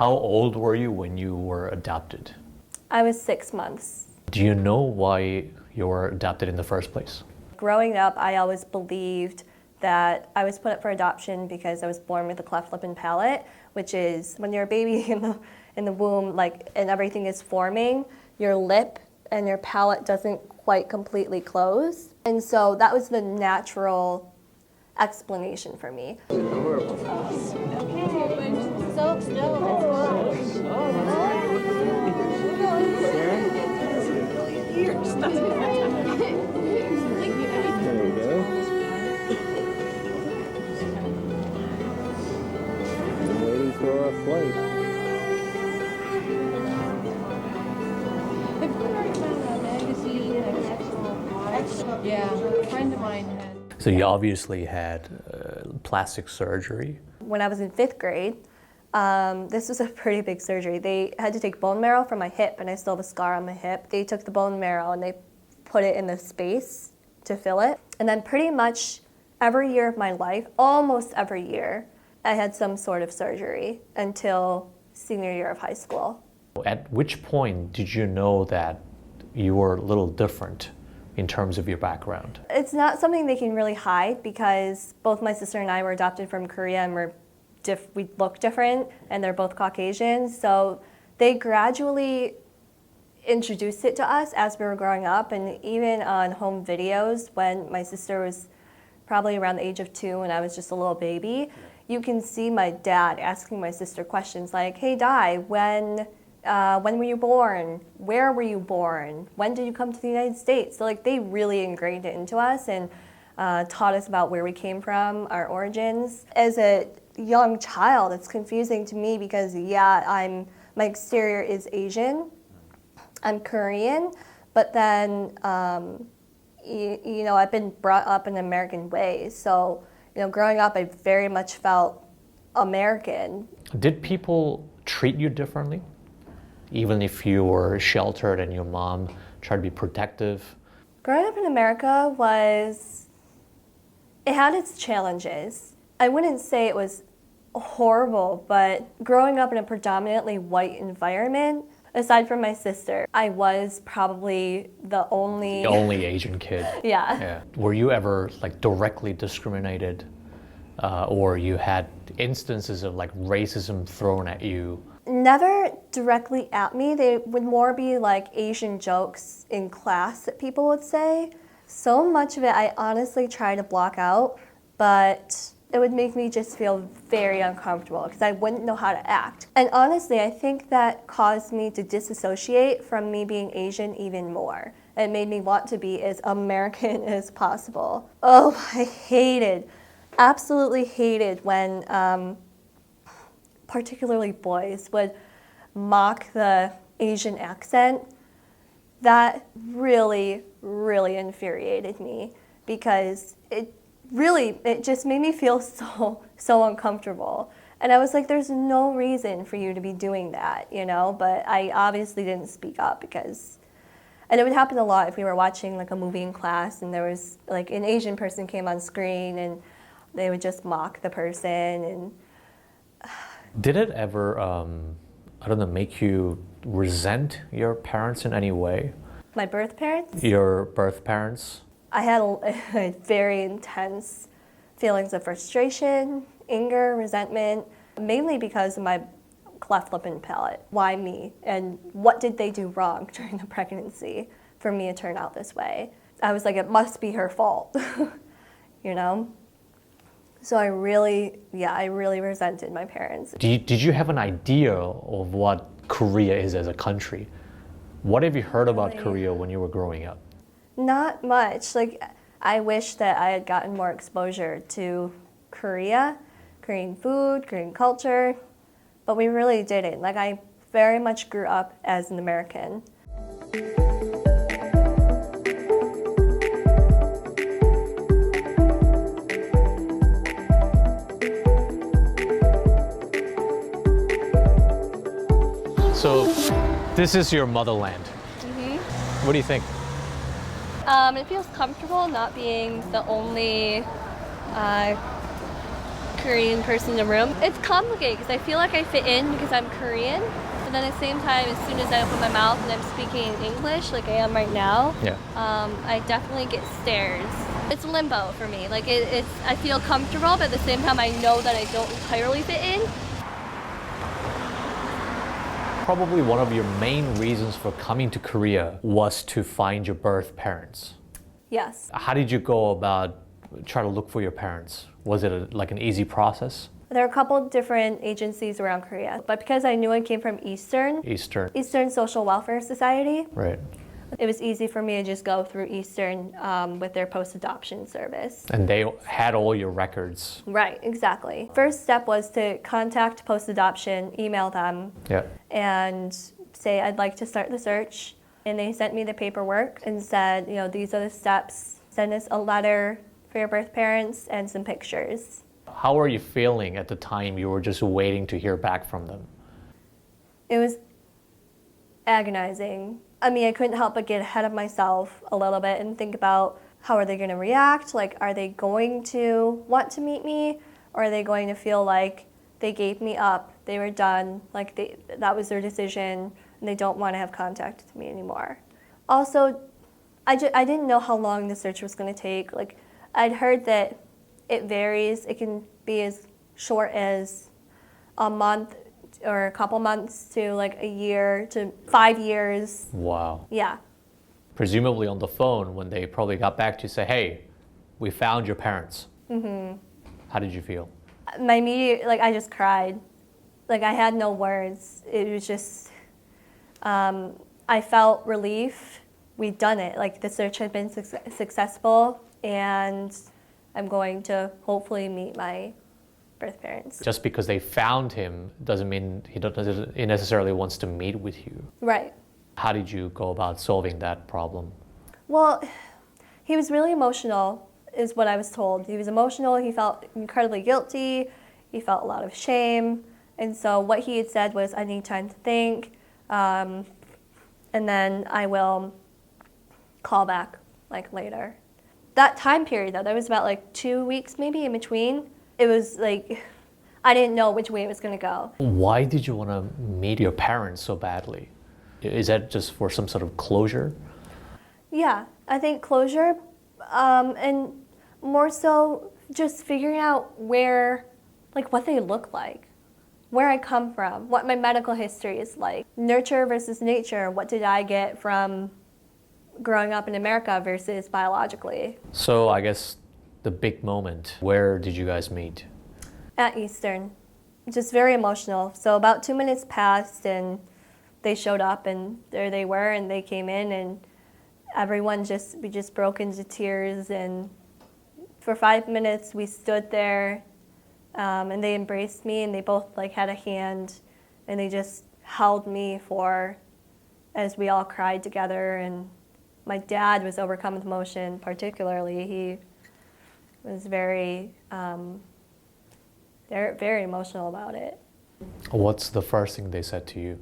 How old were you when you were adopted? I was 6 months. Do you know why you were adopted in the first place? Growing up, I always believed that I was put up for adoption because I was born with a cleft lip and palate, which is when you're a baby in the womb, like, and everything is forming, your lip and your palate doesn't quite completely close. And so that was the natural explanation for me. For a flight. Yeah, a friend of mine had. So you obviously had plastic surgery. When I was in 5th grade, this was a pretty big surgery. They had to take bone marrow from my hip, and I still have a scar on my hip. They took the bone marrow and they put it in the space to fill it. And then pretty much every year of my life, almost every year, I had some sort of surgery until senior year of high school. At which point did you know that you were a little different in terms of your background? It's not something they can really hide because both my sister and I were adopted from Korea and we look different, and they're both Caucasian. So they gradually introduced it to us as we were growing up, and even on home videos when my sister was probably around the age of 2 and I was just a little baby, you can see my dad asking my sister questions like, "Hey, Dai, when were you born? Where were you born? When did you come to the United States?" So like they really ingrained it into us and taught us about where we came from, our origins. As a young child, it's confusing to me because my exterior is Asian, I'm Korean, but then I've been brought up in American ways. So growing up, I very much felt American. Did people treat you differently? Even if you were sheltered and your mom tried to be protective? Growing up in America it had its challenges. I wouldn't say it was horrible, but growing up in a predominantly white environment, aside from my sister, I was probably the only Asian kid. Yeah. Were you ever directly discriminated, or you had instances of racism thrown at you? Never directly at me. They would more be Asian jokes in class that people would say. So much of it I honestly try to block out, but it would make me just feel very uncomfortable because I wouldn't know how to act. And honestly, I think that caused me to disassociate from me being Asian even more. It made me want to be as American as possible. Oh, I absolutely hated when particularly boys would mock the Asian accent. That really, really infuriated me because it just made me feel so uncomfortable. And I was like, there's no reason for you to be doing that, but I obviously didn't speak up and it would happen a lot if we were watching a movie in class and there was an Asian person came on screen and they would just mock the person. And did it ever, make you resent your parents in any way? My birth parents? Your birth parents? I had a very intense feelings of frustration, anger, resentment, mainly because of my cleft lip and palate. Why me? And what did they do wrong during the pregnancy for me to turn out this way? I was like, it must be her fault, So I really resented my parents. Did you have an idea of what Korea is as a country? What have you heard about Korea when you were growing up? Not much. I wish that I had gotten more exposure to Korea, Korean food, Korean culture, but we really didn't. I very much grew up as an American. So this is your motherland. Mm-hmm. What do you think? It feels comfortable not being the only Korean person in the room. It's complicated because I feel like I fit in because I'm Korean, but then at the same time, as soon as I open my mouth and I'm speaking English like I am right now, Yeah. I definitely get stares. It's limbo for me. Like it's I feel comfortable, but at the same time, I know that I don't entirely fit in. Probably one of your main reasons for coming to Korea was to find your birth parents. Yes. How did you go about trying to look for your parents? Was it like an easy process? There are a couple different agencies around Korea, but because I knew I came from Eastern Social Welfare Society, Right. it was easy for me to just go through Eastern with their post-adoption service. And they had all your records. Right, exactly. First step was to contact post-adoption, email them, Yeah. and say, I'd like to start the search. And they sent me the paperwork and said, these are the steps. Send us a letter for your birth parents and some pictures. How were you feeling at the time you were just waiting to hear back from them? It was agonizing. I mean, I couldn't help but get ahead of myself a little bit and think about how are they going to react? Like, are they going to want to meet me? Or are they going to feel like they gave me up, they were done, like that was their decision, and they don't want to have contact with me anymore? Also, I didn't know how long the search was going to take. Like, I'd heard that it varies. It can be as short as a month or a couple months to like a year to 5 years. Wow. Yeah. Presumably on the phone when they probably got back to say, hey, we found your parents. Mm-hmm. How did you feel? My immediate, I just cried. Like, I had no words. It was just, I felt relief. We'd done it. Like, the search had been successful, and I'm going to hopefully meet my birth parents. Just because they found him doesn't mean he necessarily wants to meet with you. Right. How did you go about solving that problem? Well, he was really emotional, is what I was told. He was emotional. He felt incredibly guilty. He felt a lot of shame. And so what he had said was, I need time to think, and then I will call back later. That time period, though, there was about 2 weeks maybe in between. It was I didn't know which way it was going to go. Why did you want to meet your parents so badly? Is that just for some sort of closure? Yeah, I think closure, and more so just figuring out where, what they look like, where I come from, what my medical history is like. Nurture versus nature, what did I get from growing up in America versus biologically? So I guess the big moment, where did you guys meet? At Eastern. Just very emotional. So about 2 minutes passed and they showed up and there they were and they came in and we just broke into tears, and for 5 minutes we stood there and they embraced me and they both had a hand and they just held me as we all cried together. And my dad was overcome with emotion, particularly. He was very, very emotional about it. What's the first thing they said to you?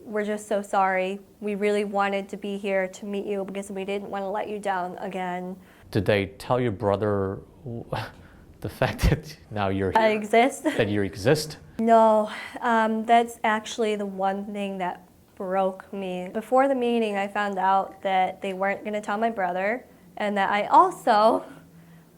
We're just so sorry. We really wanted to be here to meet you because we didn't want to let you down again. Did they tell your brother the fact that now you're I here, exist? that you exist? No, that's actually the one thing that broke me. Before the meeting, I found out that they weren't going to tell my brother, and that I also,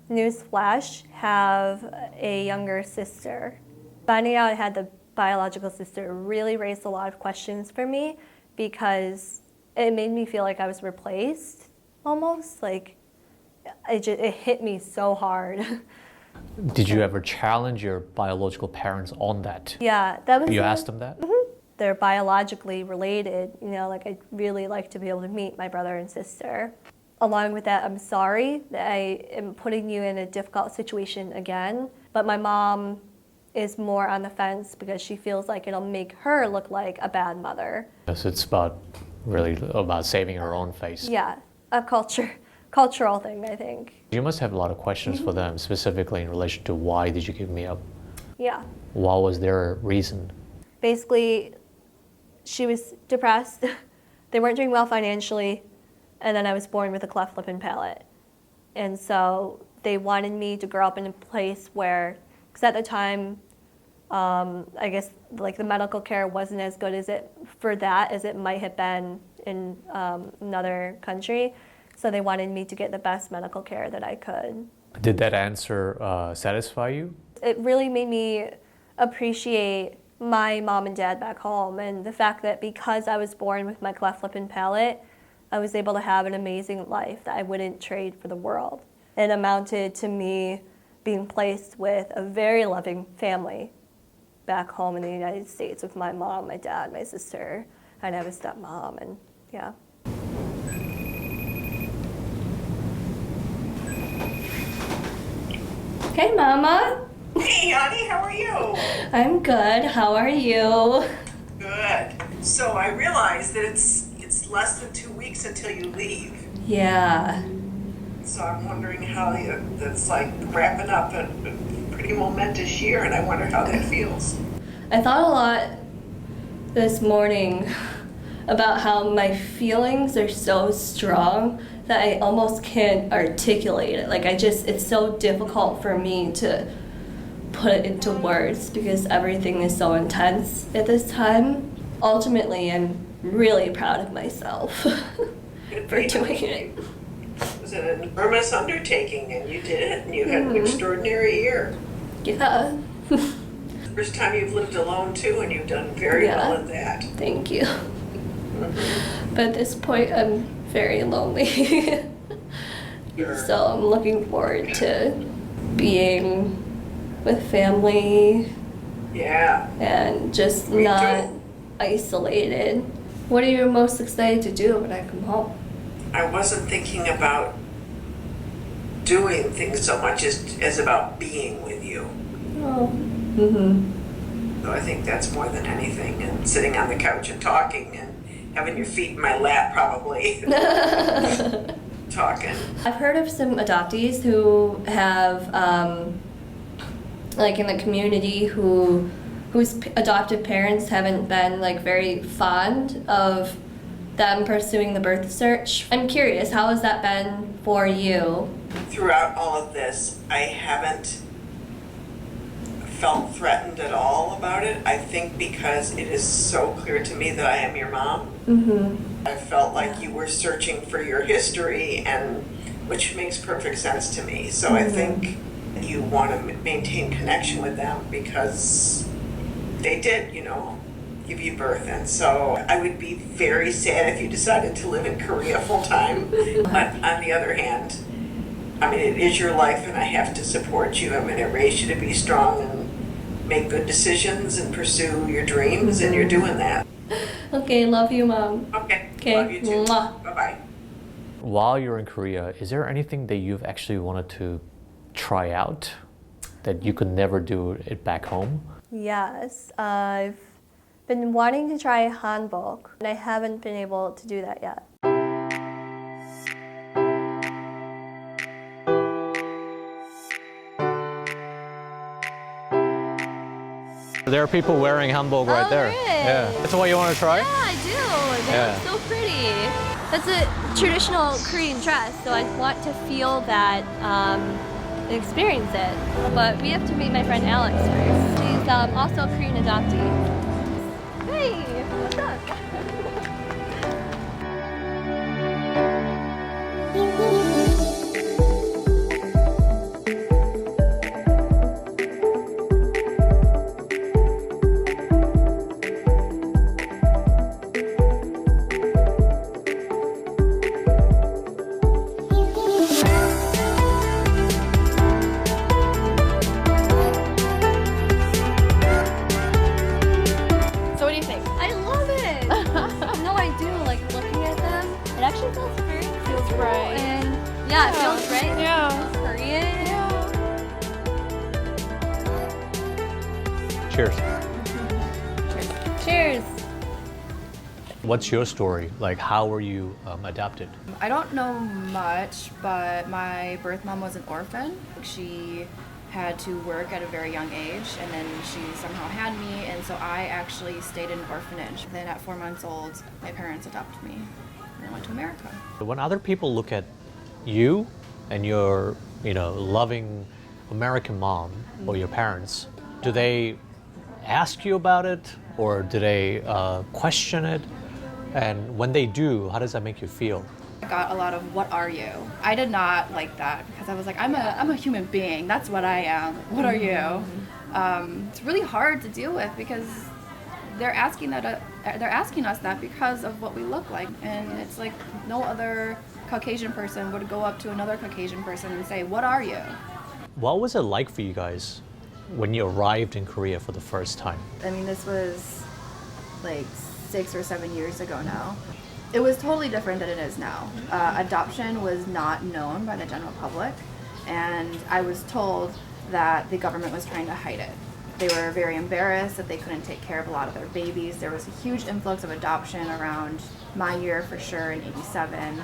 newsflash, have a younger sister. Finding out I had the biological sister really raised a lot of questions for me because it made me feel like I was replaced, almost. It hit me so hard. Did you ever challenge your biological parents on that? Yeah, that was. You asked them that? They're biologically related. I'd really like to be able to meet my brother and sister. Along with that, I'm sorry that I am putting you in a difficult situation again, but my mom is more on the fence because she feels like it'll make her look like a bad mother. Yes, it's really about saving her own face. Yeah, a cultural thing, I think. You must have a lot of questions for them, specifically in relation to why did you give me up? Yeah. What was their reason? Basically, she was depressed. They weren't doing well financially, and then I was born with a cleft lip and palate. And so they wanted me to grow up in a place where Because at the time, I guess like the medical care wasn't as good as it for that as it might have been in another country. So they wanted me to get the best medical care that I could. Did that answer satisfy you? It really made me appreciate my mom and dad back home, and the fact that because I was born with my cleft lip and palate, I was able to have an amazing life that I wouldn't trade for the world. It amounted to me being placed with a very loving family back home in the United States with my mom, my dad, my sister, and I have a stepmom, and yeah. Hey, Mama. Hey, honey, how are you? I'm good. How are you? Good. So I realize that it's less than 2 weeks until you leave. Yeah. So I'm wondering how that's like wrapping up a pretty momentous year, and I wonder how that feels. I thought a lot this morning about how my feelings are so strong that I almost can't articulate it. Like it's so difficult for me to put it into words because everything is so intense at this time. Ultimately, I'm really proud of myself for doing it. It was an enormous undertaking, and you did it, and you had an extraordinary year. Yeah. First time you've lived alone, too, and you've done very well at that. Thank you. But at this point, I'm very lonely. Sure. So I'm looking forward to being with family Yeah. and just Me not too. isolated. What are you most excited to do when I come home? I wasn't thinking about doing things so much as about being with you. Oh. Mm-hmm. So I think that's more than anything, and sitting on the couch and talking and having your feet in my lap probably. Talking. I've heard of some adoptees who have, like in the community, whose adoptive parents haven't been like very fond of them pursuing the birth search. I'm curious, how has that been for you? Throughout all of this, I haven't felt threatened at all about it. I think because it is so clear to me that I am your mom. Mm-hmm. I felt like you were searching for your history, and which makes perfect sense to me. So I think you want to maintain connection with them because they did, give you birth. And so I would be very sad if you decided to live in Korea full time. But on the other hand, I mean, it is your life, and I have to support you. I'm going to raise you to be strong and make good decisions and pursue your dreams, and you're doing that. Okay, love you, Mom. Okay. Okay. Love you too. Mwah. Bye-bye. While you're in Korea, is there anything that you've actually wanted to try out that you could never do it back home? Yes, I've been wanting to try hanbok, and I haven't been able to do that yet. There are people wearing hanbok right there. Really? Yeah. That's what you want to try? Yeah, I do. They Yeah. look so pretty. That's a traditional Korean dress, so I want to feel that and experience it. But we have to meet my friend Alex first. She's also a Korean adoptee. Hey, what's up? So what do you think? I love it. No, I do. Like looking at them, it actually feels very Feels cool. right. And yeah, it feels right. Yeah. It feels Korean. Cheers. Cheers. What's your story? Like, how were you adopted? I don't know much, but my birth mom was an orphan. She had to work at a very young age, and then she somehow had me, and so I actually stayed in an orphanage. Then at 4 months old, my parents adopted me, and I went to America. When other people look at you and your, loving American mom or your parents, do they ask you about it or do they question it? And when they do, how does that make you feel? I got a lot of "what are you?" I did not like that because I was like, I'm a human being. That's what I am. What are you? It's really hard to deal with because they're asking us that because of what we look like, and it's like no other Caucasian person would go up to another Caucasian person and say, "What are you?" What was it like for you guys when you arrived in Korea for the first time? I mean, this was like 6 or 7 years ago now. It was totally different than it is now. Adoption was not known by the general public, and I was told that the government was trying to hide it. They were very embarrassed that they couldn't take care of a lot of their babies. There was a huge influx of adoption around my year for sure in '87.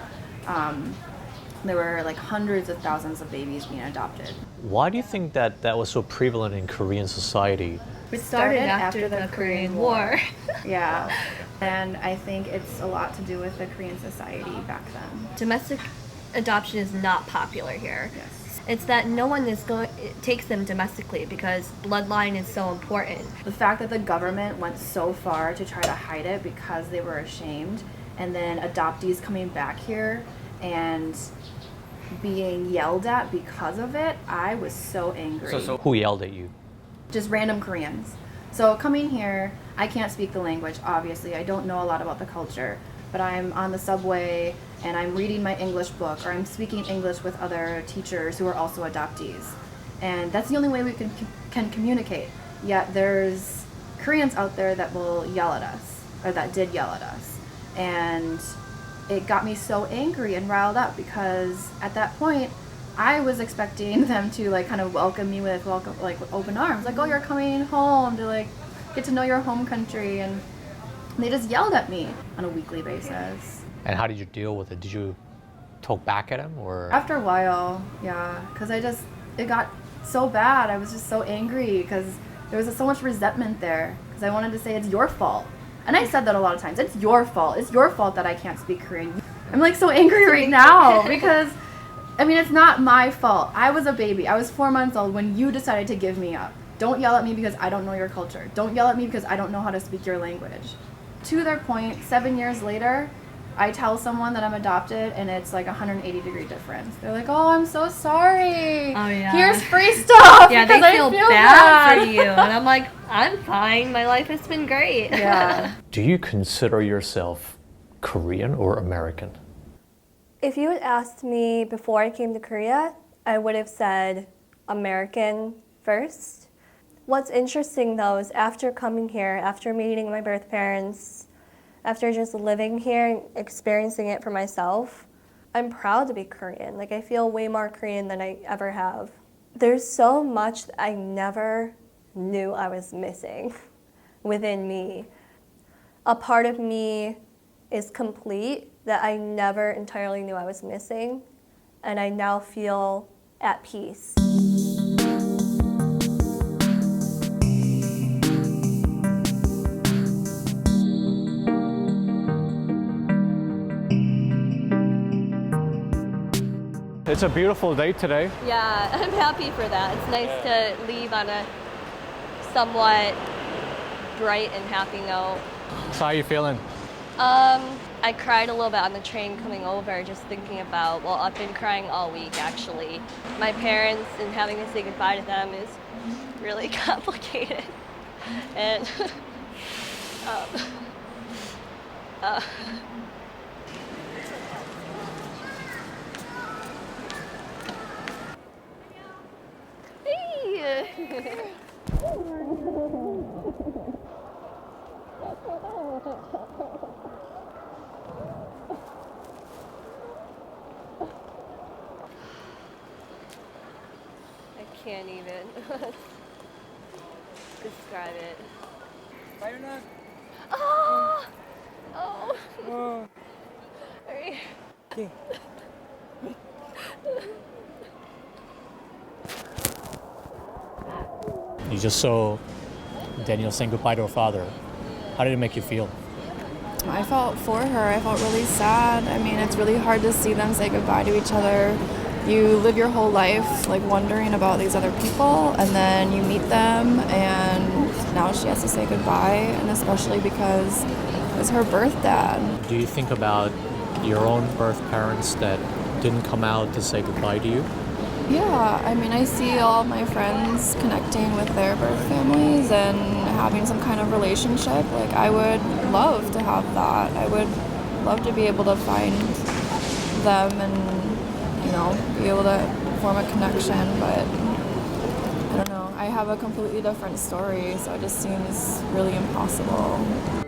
There were like hundreds of thousands of babies being adopted. Why do you think that that was so prevalent in Korean society? It started after the Korean War. Yeah, and I think it's a lot to do with the Korean society back then. Domestic adoption is not popular here. Yes. It's that no one takes them domestically because bloodline is so important. The fact that the government went so far to try to hide it because they were ashamed, and then adoptees coming back here and being yelled at because of it, I was so angry. Who yelled at you? Just random Koreans. So coming here, I can't speak the language, obviously. I don't know a lot about the culture, but I'm on the subway and I'm reading my English book, or I'm speaking English with other teachers who are also adoptees. And that's the only way we can communicate. Yet there's Koreans out there that will yell at us, or that did yell at us. And it got me so angry and riled up because at that point, I was expecting them to like kind of welcome me with open arms, like, oh, you're coming home to like get to know your home country, and they just yelled at me on a weekly basis. And how did you deal with it? Did you talk back at him or? After a while, yeah, because it got so bad. I was just so angry because there was so much resentment there because I wanted to say it's your fault. And I said that a lot of times. It's your fault. It's your fault that I can't speak Korean. I'm like so angry right now because I mean, it's not my fault. I was a baby. I was 4 months old when you decided to give me up. Don't yell at me because I don't know your culture. Don't yell at me because I don't know how to speak your language. To their point, 7 years later, I tell someone that I'm adopted and it's like 180-degree difference. They're like, oh, I'm so sorry. Oh, yeah. Here's free stuff. Yeah, they because I feel bad for you. And I'm like, I'm fine. My life has been great. Yeah. Do you consider yourself Korean or American? If you had asked me before I came to Korea, I would have said American first. What's interesting though is after coming here, after meeting my birth parents, after just living here and experiencing it for myself, I'm proud to be Korean. Like, I feel way more Korean than I ever have. There's so much that I never knew I was missing within me. A part of me is complete that I never entirely knew I was missing, and I now feel at peace. It's a beautiful day today. Yeah, I'm happy for that. It's nice to leave on a somewhat bright and happy note. So how are you feeling? I cried a little bit on the train coming over, just thinking about, well, I've been crying all week actually. My parents and having to say goodbye to them is really complicated. And I can't even describe it. Oh! Oh! Sorry. You just saw Daniel saying goodbye to her father. How did it make you feel? I felt for her. I felt really sad. I mean, it's really hard to see them say goodbye to each other you live your whole life like wondering about these other people, and then you meet them, and now she has to say goodbye, and especially because it was her birth dad. Do you think about your own birth parents that didn't come out to say goodbye to you? Yeah, I mean, I see all my friends connecting with their birth families and having some kind of relationship. Like, I would love to have that. I would love to be able to find them and, you know, be able to form a connection, but I don't know. I have a completely different story, so it just seems really impossible.